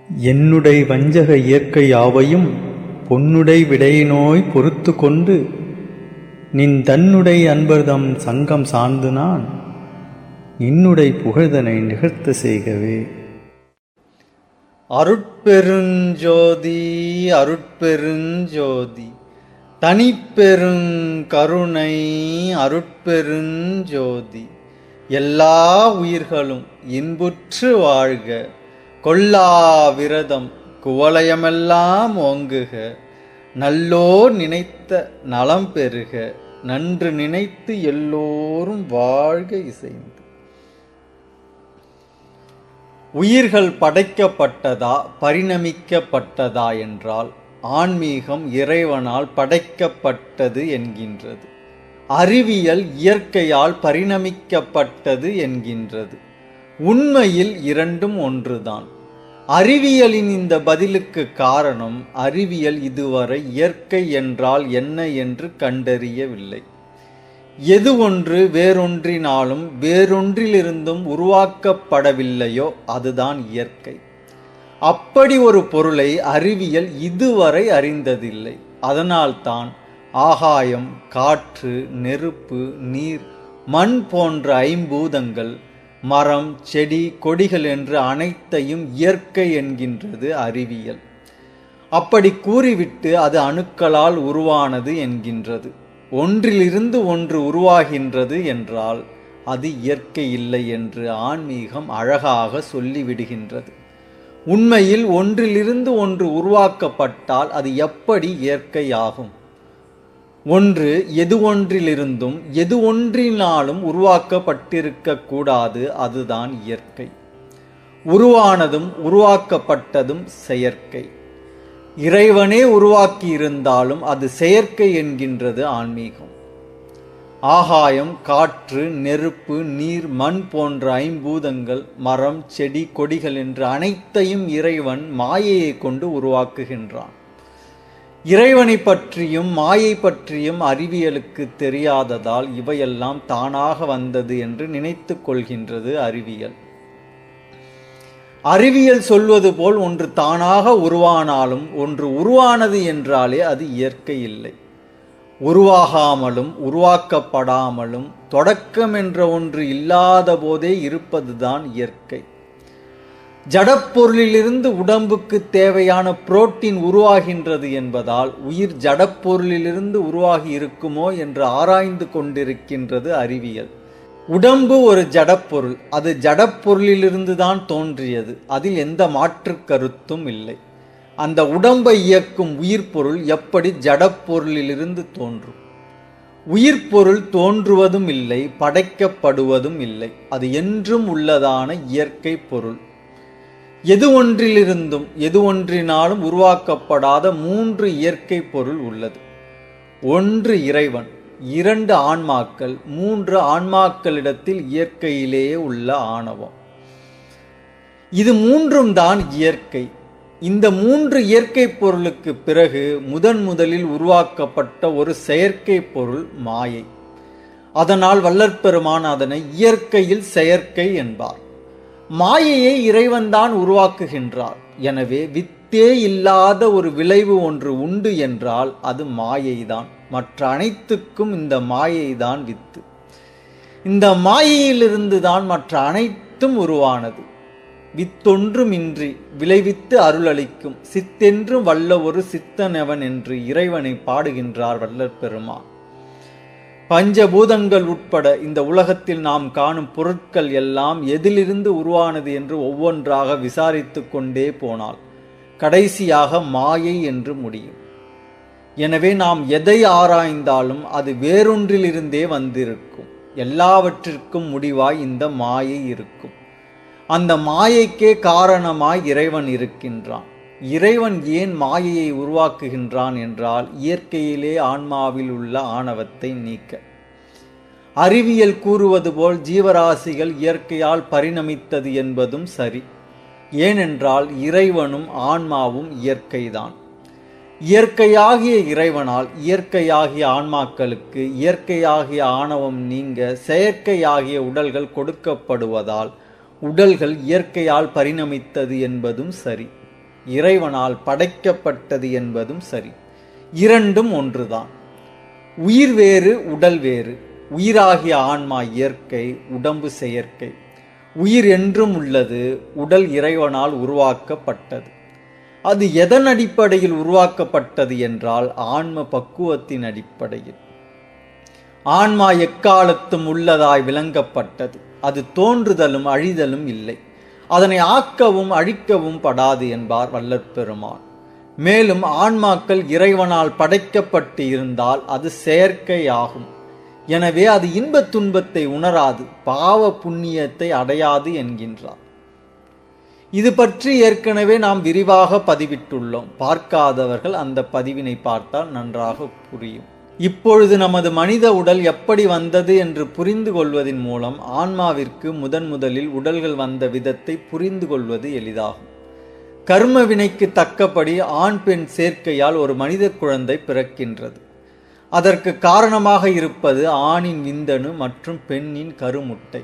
என்னுடை வஞ்சக இயற்கை யாவையும் பொன்னுடை விடையினோய் பொறுத்து கொண்டு நின் தன்னுடை அன்பர்தம் சங்கம் சார்ந்து நான் இன்னுடை புகழ்தனை நிகழ்த்த செய்கவே. அருட்பெருஞ்சோதி அருட்பெருஞ்சோதி தனிப்பெருங்கருணை அருட்பெருஞ்சோதி எல்லா உயிர்களும் இன்புற்று வாழ்க, கொல்லா விரதம் குவலயமெல்லாம் ஓங்குக, நல்லோர் நினைத்த நலம் பெறுக, நன்று நினைத்து எல்லோரும் வாழ்க இசைந்து. உயிர்கள் படைக்கப்பட்டதா பரிணமிக்கப்பட்டதா என்றால் ஆன்மீகம் இறைவனால் படைக்கப்பட்டது என்கின்றது. அறிவியல் இயற்கையால் பரிணமிக்கப்பட்டது என்கின்றது. உண்மையில் இரண்டும் ஒன்றுதான். அறிவியலின் இந்த பதிலுக்கு காரணம், அறிவியல் இதுவரை இயற்கை என்றால் என்ன என்று கண்டறியவில்லை. எது ஒன்று வேறொன்றினாலும் வேறொன்றிலிருந்தும் உருவாக்கப்படவில்லையோ அதுதான் இயற்கை. அப்படி ஒரு பொருளை அறிவியல் இதுவரை அறிந்ததில்லை. அதனால்தான் ஆகாயம், காற்று, நெருப்பு, நீர், மண் போன்ற ஐம்பூதங்கள், மரம், செடி, கொடிகள் என்று அனைத்தையும் இயற்கை என்கின்றது அறிவியல். அப்படி கூறிவிட்டு அது அணுக்களால் உருவானது என்கின்றது. ஒன்றிலிருந்து ஒன்று உருவாகின்றது என்றால் அது இயற்கை இல்லை என்று ஆன்மீகம் அழகாக சொல்லிவிடுகின்றது. உண்மையில் ஒன்றிலிருந்து ஒன்று உருவாக்கப்பட்டால் அது எப்படி இயற்கையாகும்? ஒன்று எது ஒன்றிலிருந்தும் எது ஒன்றினாலும் உருவாக்கப்பட்டிருக்க கூடாது, அதுதான் இயற்கை. உருவானதும் உருவாக்கப்பட்டதும் செயற்கை. இறைவனே உருவாக்கி இருந்தாலும் அது செயற்கை என்கின்றது ஆன்மீகம். ஆகாயம், காற்று, நெருப்பு, நீர், மண் போன்ற ஐம்பூதங்கள், மரம், செடி, கொடிகள் என்று அனைத்தையும் இறைவன் மாயையை கொண்டு உருவாக்குகின்றான். இறைவனை பற்றியும் மாயை பற்றியும் அறிவியலுக்கு தெரியாததால் இவையெல்லாம் தானாக வந்தது என்று நினைத்து கொள்கின்றது அறிவியல். அறிவியல் சொல்வது போல் ஒன்று தானாக உருவானாலும் ஒன்று உருவானது என்றாலே அது இயற்கை இல்லை. உருவாகாமலும் உருவாக்கப்படாமலும் தொடக்கம் என்ற ஒன்று இல்லாத போதே இருப்பதுதான் இயற்கை. ஜடப்பொருளிலிருந்து உடம்புக்கு தேவையான புரோட்டீன் உருவாகின்றது என்பதால் உயிர் ஜடப்பொருளிலிருந்து உருவாகி இருக்குமோ என்று ஆராய்ந்து கொண்டிருக்கின்றது அறிவியல். உடம்பு ஒரு ஜடப்பொருள், அது ஜடப்பொருளிலிருந்து தான் தோன்றியது, அதில் எந்த மாற்று கருத்தும் இல்லை. அந்த உடம்பை இயக்கும் உயிர் பொருள் எப்படி ஜடப்பொருளிலிருந்து தோன்றும்? உயிர் பொருள் தோன்றுவதும் இல்லை, படைக்கப்படுவதும் இல்லை. அது என்றும் உள்ளதான இயற்கை பொருள். எது ஒன்றிலிருந்தும் எது ஒன்றினாலும் உருவாக்கப்படாத 3 இயற்கை பொருள் உள்ளது. 1 இறைவன், 2 ஆன்மாக்கள், 3 ஆன்மாக்களிடத்தில் இயற்கையிலேயே உள்ள ஆணவம். இது 3ம் தான் இயற்கை. இந்த 3 இயற்கை பொருளுக்கு பிறகு முதலில் உருவாக்கப்பட்ட ஒரு செயற்கை பொருள் மாயை. அதனால் வள்ளற்பெருமான் அதனை இயற்கையில் செயற்கை என்பார். மாயையை இறைவன்தான் உருவாக்குகின்றார். எனவே வித்தே இல்லாத ஒரு விளைவு ஒன்று உண்டு என்றால் அது மாயைதான். மற்ற அனைத்துக்கும் இந்த மாயைதான் வித்து. இந்த மாயையிலிருந்து தான் மற்ற அனைத்தும் உருவானது. வித்தொன்றுமின்றி விளைவித்து அருளளிக்கும் சித்தென்றும் வல்ல ஒரு சித்தனவன் என்று இறைவனை பாடுகின்றார் வள்ளற்பெருமான். பஞ்சபூதங்கள் உட்பட இந்த உலகத்தில் நாம் காணும் பொருட்கள் எல்லாம் எதிலிருந்து உருவானது என்று ஒவ்வொன்றாக விசாரித்து கொண்டே போனால் கடைசியாக மாயை என்று முடியும். எனவே நாம் எதை ஆராய்ந்தாலும் அது வேறொன்றிலிருந்தே வந்திருக்கும். எல்லாவற்றிற்கும் முடிவாய் இந்த மாயை இருக்கும். அந்த மாயைக்கே காரணமாய் இறைவன் இருக்கின்றான். இறைவன் ஏன் மாயையை உருவாக்குகின்றான் என்றால் இயற்கையிலே ஆன்மாவில் உள்ள ஆணவத்தை நீக்க. அறிவியல் கூறுவது போல் ஜீவராசிகள் இயற்கையால் பரிணமித்தது என்பதும் சரி. ஏனென்றால் இறைவனும் ஆன்மாவும் இயற்கைதான். இயற்கையாகிய இறைவனால் இயற்கையாகிய ஆன்மாக்களுக்கு இயற்கையாகிய ஆணவம் நீங்க செயற்கையாகிய உடல்கள் கொடுக்கப்படுவதால் உடல்கள் இயற்கையால் பரிணமித்தது என்பதும் சரி. இறைவனால் படைக்கப்பட்டது என்பதும் சரி. இரண்டும் ஒன்றுதான். உயிர் வேறு, உடல் வேறு. உயிராகிய ஆன்மா இயற்கை, உடம்பு செயற்கை. உயிர் என்றும் உள்ளது, உடல் இறைவனால் உருவாக்கப்பட்டது. அது எதன் அடிப்படையில் உருவாக்கப்பட்டது என்றால் ஆன்ம பக்குவத்தின் அடிப்படையில். ஆன்மா எக்காலத்தும் உள்ளதாய் விளங்கப்பட்டது. அது தோன்றுதலும் அழிதலும் இல்லை. அதனை ஆக்கவும் அழிக்கவும் படாது என்பார் வல்லற்பெருமான். மேலும் ஆன்மாக்கள் இறைவனால் படைக்கப்பட்டு இருந்தால் அது செயற்கையாகும். எனவே அது இன்பத் துன்பத்தை உணராது, பாவ புண்ணியத்தை அடையாது என்கின்றார். இது பற்றி ஏற்கனவே நாம் விரிவாக பதிவிட்டுள்ளோம். பார்க்காதவர்கள் அந்த பதிவினை பார்த்தால் நன்றாக புரியும். இப்பொழுது நமது மனித உடல் எப்படி வந்தது என்று புரிந்து கொள்வதன் மூலம் ஆன்மாவிற்கு முதலில் உடல்கள் வந்த விதத்தை புரிந்து கொள்வது எளிதாகும். கர்ம வினைக்கு தக்கபடி ஆண் பெண் சேர்க்கையால் ஒரு மனித குழந்தை பிறக்கின்றது. அதற்கு காரணமாக இருப்பது ஆணின் விந்தணு மற்றும் பெண்ணின் கருமுட்டை.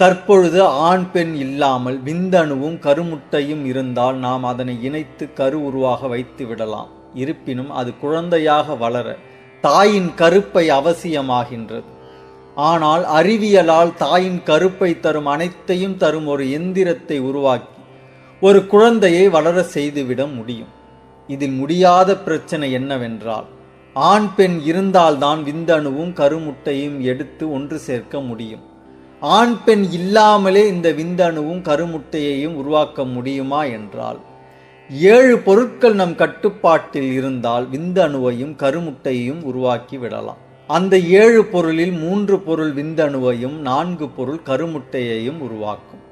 தற்பொழுது ஆண் பெண் இல்லாமல் விந்தணுவும் கருமுட்டையும் இருந்தால் நாம் அதனை இணைத்து கரு உருவாக வைத்து விடலாம். இருப்பினும் அது குழந்தையாக வளர தாயின் கருப்பை அவசியமாகின்றது. ஆனால் அறிவியலால் தாயின் கருப்பை தரும் அனைத்தையும் தரும் ஒரு எந்திரத்தை உருவாக்கி ஒரு குழந்தையை வளர செய்துவிட முடியும். இதில் முடியாத பிரச்சனை என்னவென்றால் ஆண் பெண் இருந்தால்தான் விந்தணுவும் கருமுட்டையும் எடுத்து ஒன்று சேர்க்க முடியும். ஆண் பெண் இல்லாமலே இந்த விந்தணுவும் கருமுட்டையையும் உருவாக்க முடியுமா என்றால் 7 பொருட்கள் நம் கட்டுப்பாட்டில் இருந்தால் விந்தணுவையும் கருமுட்டையையும் உருவாக்கி விடலாம். அந்த 7 பொருளில் 3 பொருள் விந்தணுவையும் 4 பொருள் கருமுட்டையையும் உருவாக்கும்.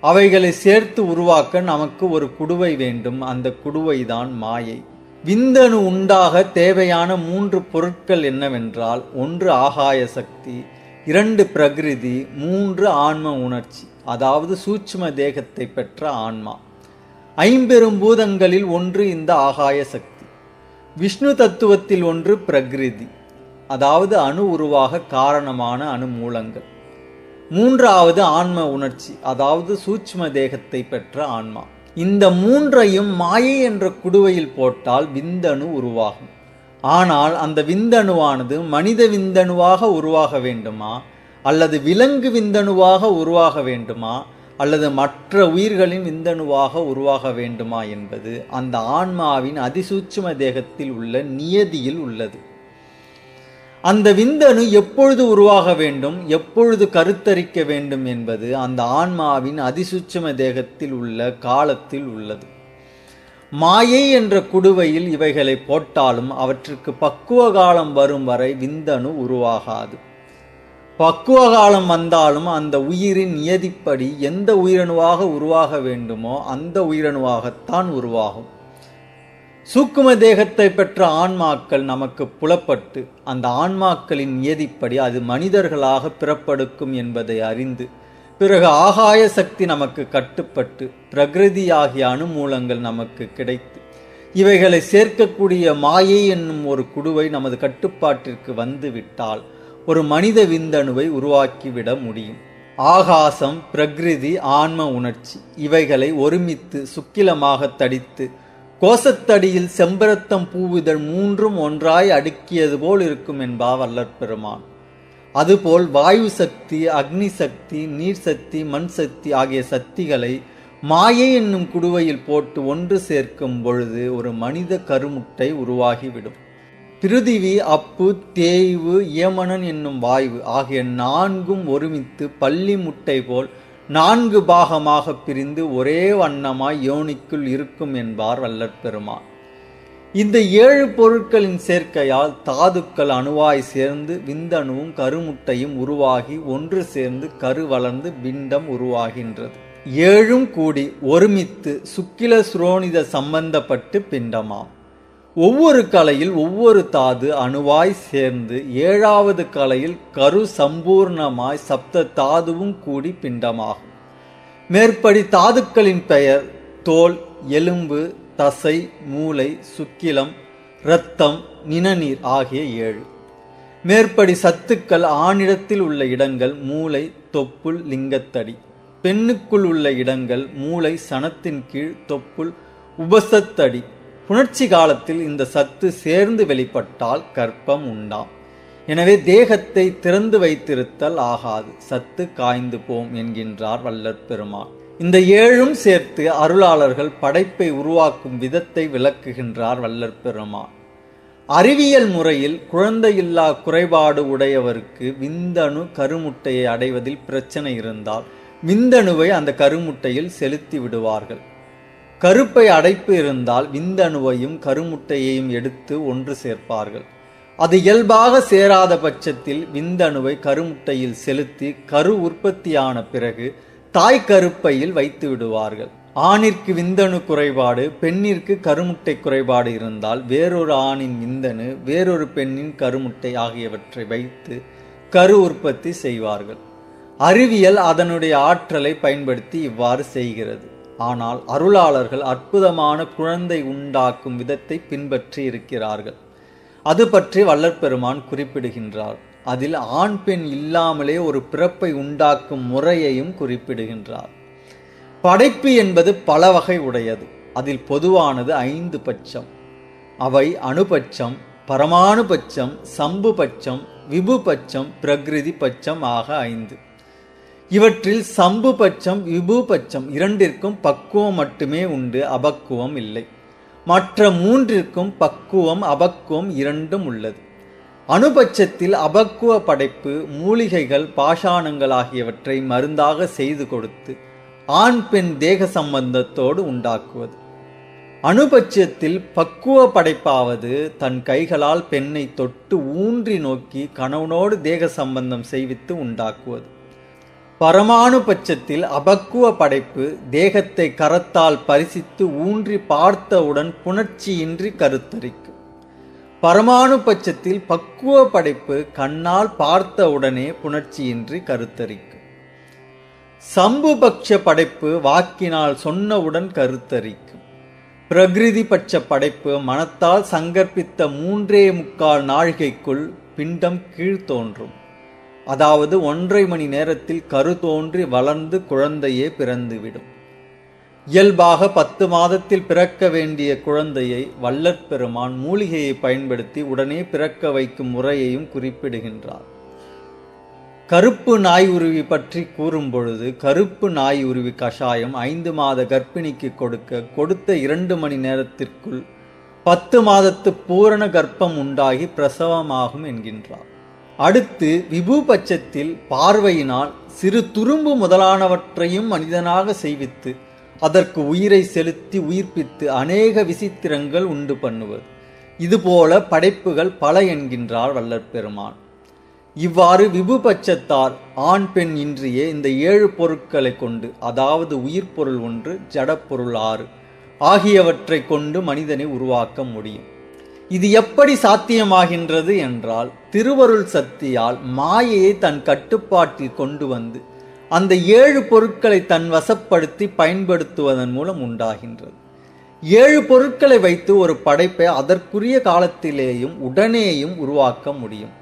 அவைகளை சேர்த்து உருவாக்க நமக்கு ஒரு குடுவை வேண்டும். அந்த குடுவைதான் மாயை. விந்தணு உண்டாக தேவையான 3 பொருட்கள் என்னவென்றால் 1 ஆகாய சக்தி, 2 பிரகிருதி, 3 ஆன்ம உணர்ச்சி, அதாவது சூட்சும தேகத்தை பெற்ற ஆன்மா. 5 பூதங்களில் 1 இந்த ஆகாய சக்தி. விஷ்ணு தத்துவத்தில் 1 பிரகிருதி, அதாவது அணு உருவாக காரணமான அணு மூலங்கள். 3வது ஆன்ம உணர்ச்சி, அதாவது சூட்சும தேகத்தை பெற்ற ஆன்மா. இந்த 3ஐயும் மாயை என்ற குடுவையில் போட்டால் விந்தணு உருவாகும். ஆனால் அந்த விந்தணுவானது மனித விந்தணுவாக உருவாக வேண்டுமா, அல்லது விலங்கு விந்தணுவாக உருவாக வேண்டுமா, அல்லது மற்ற உயிர்களின் விந்தணுவாக உருவாக வேண்டுமா என்பது அந்த ஆன்மாவின் அதிசூட்சும தேகத்தில் உள்ள நியதியில் உள்ளது. அந்த விந்தணு எப்பொழுது உருவாக வேண்டும், எப்பொழுது கருத்தரிக்க வேண்டும் என்பது அந்த ஆன்மாவின் அதிசூட்சும தேகத்தில் உள்ள காலத்தில் உள்ளது. மாயை என்ற குடுவையில் இவைகளை போட்டாலும் அவற்றுக்கு பக்குவ காலம் வரும் வரை விந்தணு உருவாகாது. பக்குவ காலம் வந்தாலும் அந்த உயிரின் நியதிப்படி எந்த உயிரணுவாக உருவாக வேண்டுமோ அந்த உயிரணுவாகத்தான் உருவாகும். சூக்கும தேகத்தை பெற்ற ஆன்மாக்கள் நமக்கு புலப்பட்டு அந்த ஆன்மாக்களின் நியதிப்படி அது மனிதர்களாக பிறப்பெடுக்கும் என்பதை அறிந்து பிறகு ஆகாய சக்தி நமக்கு கட்டுப்பட்டு பிரகிருதியாகிய அணுமூலங்கள் நமக்கு கிடைத்து இவைகளை சேர்க்கக்கூடிய மாயை என்னும் ஒரு குடுவை நமது கட்டுப்பாட்டிற்கு வந்து விட்டால் ஒரு மனித விந்தணுவை உருவாக்கிவிட முடியும். ஆகாசம், பிரகிருதி, ஆன்ம உணர்ச்சி இவைகளை ஒருமித்து சுக்கிலமாக தடித்து கோசத்தடியில் செம்பரத்தம் பூவிதழ் 3ம் ஒன்றாய் அடுக்கியது போல் இருக்கும் என்பார் வல்லற்பெருமான். அதுபோல் வாயு சக்தி, அக்னி சக்தி, நீர் சக்தி, மண் சக்தி ஆகிய சக்திகளை மாயை என்னும் குடுவையில் போட்டு ஒன்று சேர்க்கும் பொழுது ஒரு மனித கருமுட்டை உருவாகிவிடும். பிருதிவி, அப்பு, தேய்வு, ஏமனன் என்னும் வாயு ஆகிய 4ம் ஒருமித்து பள்ளி முட்டை போல் 4 பாகமாக பிரிந்து ஒரே வண்ணமாய் யோனிக்குள் இருக்கும் என்பார் வல்லற்பெருமான். இந்த 7 பொருட்களின் சேர்க்கையால் தாதுக்கள் அணுவாய் சேர்ந்து விந்தணுவும் கருமுட்டையும் உருவாகி ஒன்று சேர்ந்து கரு வளர்ந்து பிண்டம் உருவாகின்றது. 7ம் கூடி ஒருமித்து சுக்கில சுரோனித சம்பந்தப்பட்டு பிண்டமாம். ஒவ்வொரு கலையில் ஒவ்வொரு தாது அணுவாய் சேர்ந்து 7வது கலையில் கரு சம்பூர்ணமாய் சப்த தாதுவும் கூடி பிண்டமாகும். மேற்படி தாதுக்களின் பெயர் தோல், எலும்பு, தசை, மூளை, சுக்கிலம், இரத்தம், நிணநீர் ஆகிய 7. மேற்படி சத்துக்கள் ஆணிடத்தில் உள்ள இடங்கள் மூளை, தொப்புள், லிங்கத்தடி. பெண்ணுக்குள் உள்ள இடங்கள் மூளை, சனத்தின் கீழ், தொப்புள், உபசத்தடி. புணர்ச்சி காலத்தில் இந்த சத்து சேர்ந்து வெளிப்பட்டால் கர்ப்பம் உண்டாம். எனவே தேகத்தை திறந்து வைத்திருத்தல் ஆகாது, சத்து காய்ந்து போம் என்கின்றார் வள்ளற் பெருமான். இந்த 7ம் சேர்த்து அருளாளர்கள் படைப்பை உருவாக்கும் விதத்தை விளக்குகின்றார் வள்ளற் பெருமான். அறிவியல் முறையில் குழந்தையில்லா குறைபாடு உடையவருக்கு விந்தணு கருமுட்டையை அடைவதில் பிரச்சனை இருந்தால் விந்தணுவை அந்த கருமுட்டையில் செலுத்தி விடுவார்கள். கருப்பை அடைப்பு இருந்தால் விந்தணுவையும் கருமுட்டையையும் எடுத்து ஒன்று சேர்ப்பார்கள். அது இயல்பாக சேராத பட்சத்தில் விந்தணுவை கருமுட்டையில் செலுத்தி கரு உற்பத்தியான பிறகு தாய் கருப்பையில் வைத்து விடுவார்கள். ஆணிற்கு விந்தணு குறைபாடு, பெண்ணிற்கு கருமுட்டை குறைபாடு இருந்தால் வேறொரு ஆணின் விந்தணு வேறொரு பெண்ணின் கருமுட்டை ஆகியவற்றை வைத்து கரு உற்பத்தி செய்வார்கள். அறிவியல் அதனுடைய ஆற்றலை பயன்படுத்தி இவ்வாறு செய்கிறது. ஆனால் அருளாளர்கள் அற்புதமான குழந்தை உண்டாக்கும் விதத்தை பின்பற்றி இருக்கிறார்கள். அது பற்றி வள்ளற் பெருமான் குறிப்பிடுகின்றார். அதில் ஆண் பெண் இல்லாமலே ஒரு பிறப்பை உண்டாக்கும் முறையையும் குறிப்பிடுகின்றார். படைப்பு என்பது பல வகை உடையது. அதில் பொதுவானது 5 பட்சம். அவை அணுபட்சம், பரமாணு பட்சம், சம்பு பட்சம், விபு பட்சம், பிரகிருதி பட்சம் ஆக 5. இவற்றில் சம்பு பட்சம் விபு பட்சம் இரண்டிற்கும் பக்குவம் மட்டுமே உண்டு, அபக்குவம் இல்லை. மற்ற 3ற்கும் பக்குவம் அபக்குவம் இரண்டும் உள்ளது. அணுபட்சத்தில் அபக்குவ படைப்பு மூலிகைகள் பாஷாணங்கள் ஆகியவற்றை மருந்தாக செய்து கொடுத்து ஆண் பெண் தேக சம்பந்தத்தோடு உண்டாக்குவது. அணுபட்சத்தில் பக்குவ படைப்பாவது தன் கைகளால் பெண்ணை தொட்டு ஊன்றி நோக்கி கணவனோடு தேக சம்பந்தம் செய்வித்து உண்டாக்குவது. பரமாணு பட்சத்தில் அபக்குவ படைப்பு தேகத்தை கரத்தால் பரிசித்து ஊன்றி பார்த்தவுடன் புணர்ச்சியின்றி கருத்தரிக்கும். பரமாணு பட்சத்தில் பக்குவ படைப்பு கண்ணால் பார்த்தவுடனே புணர்ச்சியின்றி கருத்தரிக்கும். சம்பு பட்ச படைப்பு வாக்கினால் சொன்னவுடன் கருத்தரிக்கும். பிரகிருதி பட்ச படைப்பு மனத்தால் சங்கற்பித்த 3.25 நாழிகைக்குள் பிண்டம் கீழ்த்தோன்றும். அதாவது 1.5 மணி நேரத்தில் கரு தோன்றி வளர்ந்து குழந்தையே பிறந்துவிடும். இயல்பாக 10 மாதத்தில் பிறக்க வேண்டிய குழந்தையை வள்ளற் பெருமான் மூலிகையை பயன்படுத்தி உடனே பிறக்க வைக்கும் முறையையும் குறிப்பிடுகின்றார். கருப்பு நாய் உருவி பற்றி கூறும் பொழுது கருப்பு நாய் உருவி கஷாயம் 5 மாத கர்ப்பிணிக்கு கொடுத்த 2 மணி நேரத்திற்குள் 10 மாதத்து பூரண கர்ப்பம் உண்டாகி பிரசவமாகும் என்கின்றார். அடுத்து விபு பட்சத்தில் பார்வையினால் சிறு துரும்பு முதலானவற்றையும் மனிதனாக செய்வித்து அதற்கு உயிரை செலுத்தி உயிர்ப்பித்து அநேக விசித்திரங்கள் உண்டு பண்ணுவது. இதுபோல படைப்புகள் பல என்கின்றார் வள்ளற் பெருமான். இவ்வாறு விபு பட்சத்தால் ஆண் பெண் இன்றியே இந்த 7 பொருட்களை கொண்டு, அதாவது உயிர் பொருள் 1, ஜடப்பொருள் 6 ஆகியவற்றை கொண்டு மனிதனை உருவாக்க முடியும். இது எப்படி சாத்தியமாகின்றது என்றால் திருவருள் சக்தியால் மாயையை தன் கட்டுப்பாட்டில் கொண்டு வந்து அந்த 7 பொருட்களை தன் வசப்படுத்தி பயன்படுத்துவதன் மூலம் உண்டாகின்றது. 7 பொருட்களை வைத்து ஒரு படைப்பை அதற்குரிய காலத்திலேயும் உடனேயும் உருவாக்க முடியும்.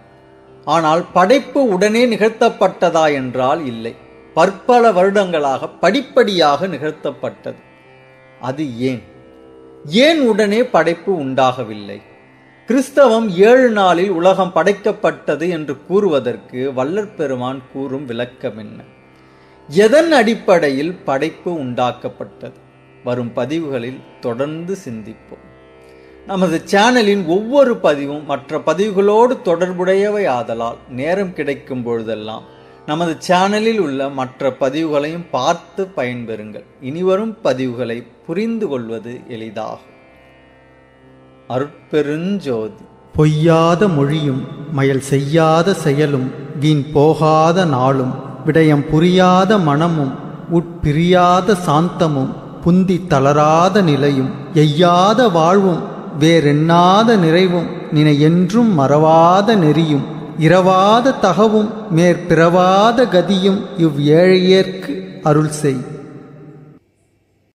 ஆனால் படைப்பு உடனே நிகழ்த்தப்பட்டதா என்றால் இல்லை, பற்பல வருடங்களாக படிப்படியாக நிகழ்த்தப்பட்டது. அது ஏன் உடனே படைப்பு உண்டாகவில்லை? கிறிஸ்தவம் 7 நாளில் உலகம் படைக்கப்பட்டது என்று கூறுவதற்கு வள்ளற் பெருமான் கூறும் விளக்கம் என்ன? எதன் அடிப்படையில் படைப்பு உண்டாக்கப்பட்டது? வரும் பதிவுகளில் தொடர்ந்து சிந்திப்போம். நமது சேனலின் ஒவ்வொரு பதிவும் மற்ற பதிவுகளோடு தொடர்புடையவை ஆதலால் நேரம் கிடைக்கும் பொழுதெல்லாம் நமது சேனலில் உள்ள மற்ற பதிவுகளையும் பார்த்து பயன்பெறுங்கள். இனிவரும் பதிவுகளை புரிந்து கொள்வது எளிதாகும். அருட்பெருஞ்சோதி. பொய்யாத மொழியும் மயல் செய்யாத செயலும் வீண் போகாத நாளும் விடயம் புரியாத மனமும் உட்பிரியாத சாந்தமும் புந்தி தளராத நிலையும் எய்யாத வாழ்வும் வேறெண்ணாத நிறைவும் நினை என்றும் மறவாத நெறியும் இரவாத தகவும் மேற்பிறவாத கதியும் இவ் ஏழையேற்கு அருள் செய்.